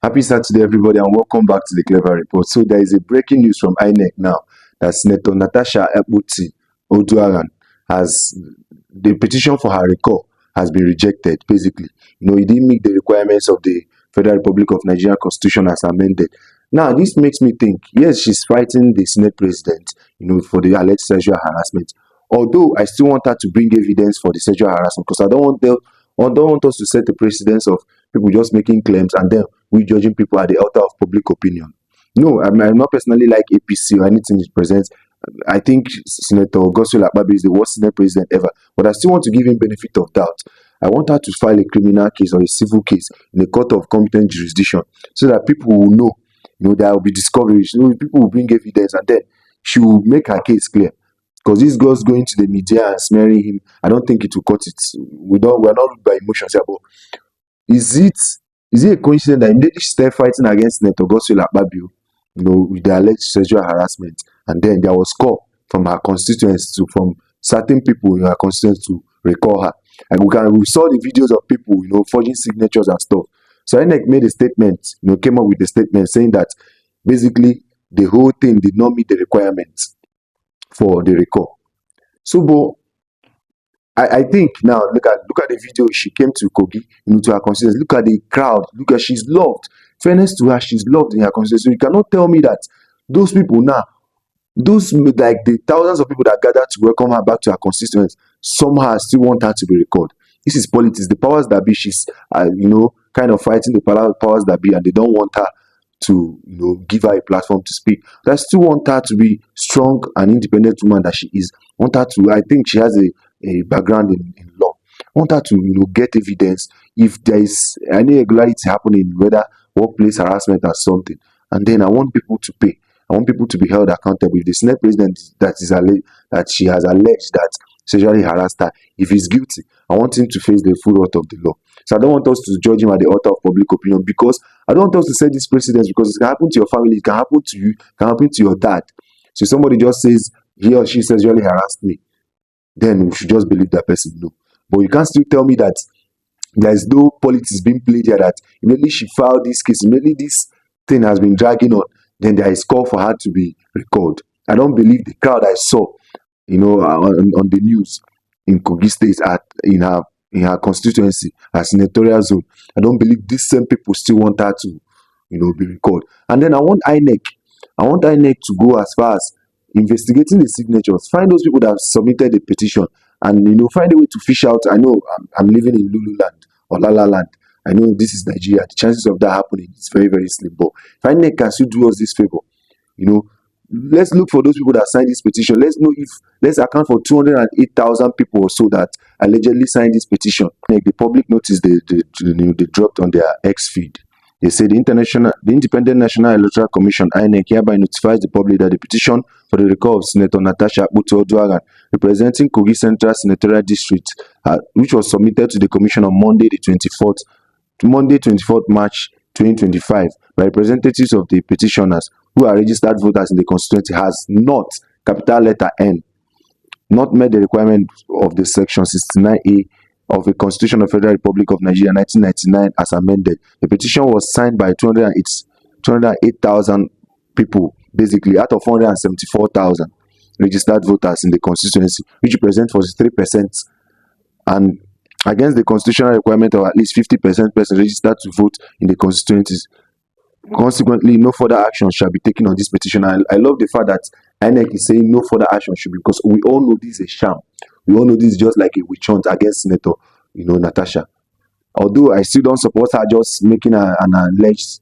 Happy Saturday, everybody, and welcome back to the Clever Report. So there is a breaking news from INEC now that Senator Natasha Akpoti-Uduaghan has the petition for her recall has been rejected. Basically, it didn't meet the requirements of the Federal Republic of Nigeria Constitution as amended. Now, this makes me think, yes, she's fighting the Senate president, for the alleged sexual harassment. Although I still want her to bring evidence for the sexual harassment, because I don't want us to set the precedence of people just making claims and then we judging people at the altar of public opinion. No, I'm not personally like APC or anything it presents. I think Senator Godswill Akpabio is the worst Senate president ever, but I still want to give him benefit of doubt. I want her to file a criminal case or a civil case in a court of competent jurisdiction so that people will know, there will be discoveries. People will bring evidence and then she will make her case clear. Because this girl's going to the media and smearing him, I don't think it will cut it. We're not ruled by emotions here, but is it a coincidence that immediately she started fighting against Senator Godswill Akpabio, with the alleged sexual harassment, and then there was call from her constituents from certain people in her constituents to recall her. And we saw the videos of people, forging signatures and stuff. So INEC made a statement, came up with a statement saying that basically the whole thing did not meet the requirements for the recall. So, but I think now look at the video. She came to Kogi, to her constituency. Look at the crowd. Look at she's loved. Fairness to her, she's loved in her constituency. So you cannot tell me that those people now, those like the thousands of people that gathered to welcome her back to her constituents, somehow still want her to be recalled. This is politics. The powers that be, she's kind of fighting the powers that be, and they don't want her to give her a platform to speak. They still want her to be strong and independent woman that she is. Want her to, I think she has a background in law. Want her to get evidence if there is any irregularity happening, whether workplace harassment or something. And then I want people to pay. I want people to be held accountable. If the Senate president that she has alleged that sexually harassed her, if he's guilty, I want him to face the full wrath of the law. So I don't want us to judge him at the altar of public opinion, because I don't want us to set this precedence, because it can happen to your family, it can happen to you, it can happen to your dad. So somebody just says he or she sexually harassed me, then we should just believe that person. No. But you can't still tell me that there is no politics being played here, that immediately she filed this case, immediately this thing has been dragging on, then there is call for her to be recalled. I don't believe the crowd I saw, on the news in Kogi State in her constituency, her senatorial zone. I don't believe these same people still want her to, be recalled. And then I want INEC to go as far as investigating the signatures, find those people that have submitted the petition, and find a way to fish out. I know I'm living in Lululand or Lala Land. I know this is Nigeria. The chances of that happening is very, very slim. But if INEC can still do us this favor, let's look for those people that signed this petition. Let's account for 208,000 people or so that allegedly signed this petition. Like the public notice they dropped on their X feed. They say the Independent National Electoral Commission (INEC) hereby notifies the public that the petition for the recall of Senator Natasha Akpoti-Uduaghan, representing Kogi Central Senatorial District, which was submitted to the Commission on Monday 24th March 2025 by representatives of the petitioners who are registered voters in the constituency, has not, capital letter N, not met the requirement of the section 69A of the Constitution of the Federal Republic of Nigeria 1999 as amended. The petition was signed by 208,000 people, basically, out of 474,000 registered voters in the constituency, which represent 43%, and against the constitutional requirement of at least 50% persons registered to vote in the constituencies. Consequently, no further action shall be taken on this petition. I love the fact that INEC is saying no further action should be, because we all know this is a sham. We all know this is just like a witch hunt against Senator, Natasha. Although I still don't support her just making an alleged,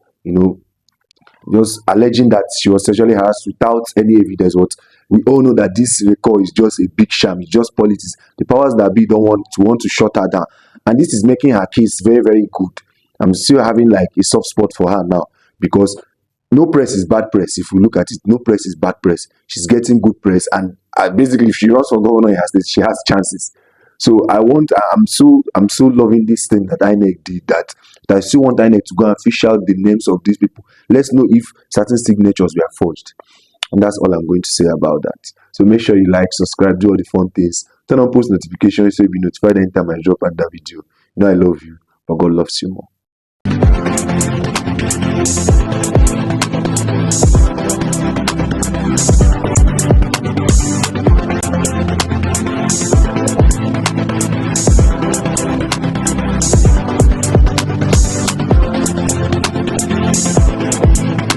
just alleging that she was sexually harassed without any evidence. But we all know that this recall is just a big sham. It's just politics. The powers that be don't want to shut her down, and this is making her case very, very good. I'm still having like a soft spot for her now, because no press is bad press. If we look at it, no press is bad press. She's getting good press, and basically, if she runs for governor in her state, she has chances. So I'm so loving this thing that INEC did, that I still want INEC to go and fish out the names of these people. Let's know if certain signatures were forged, and that's all I'm going to say about that. So make sure you like, subscribe, do all the fun things, turn on post notifications so you'll be notified anytime I drop another video. I love you, but God loves you more.